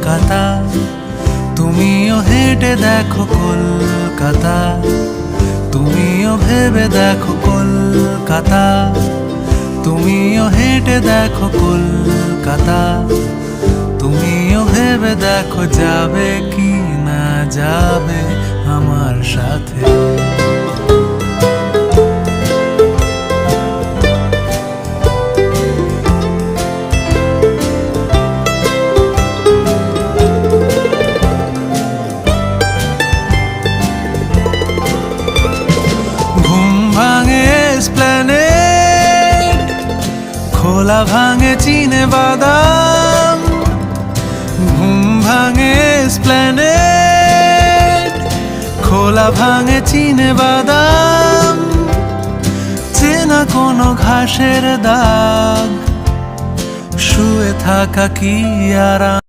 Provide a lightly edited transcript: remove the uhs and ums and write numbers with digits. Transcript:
কলকাতা, তুমিও হেঁটে দেখো কলকাতা, তুমিও ভেবে দেখো কলকাতা, তুমিও হেঁটে দেখো কলকাতা, তুমিও ভেবে দেখো যাবে কি না যাবে আমার সাথে। খোলা ভাঙে চিনে বাদাম, ঘুম ভাঙে এসপ্ল্যানেড, খোলা ভাঙে চিনে বাদাম, চেনা কোনো ঘাসের দাগ, শুয়ে থাকা কি আরাম।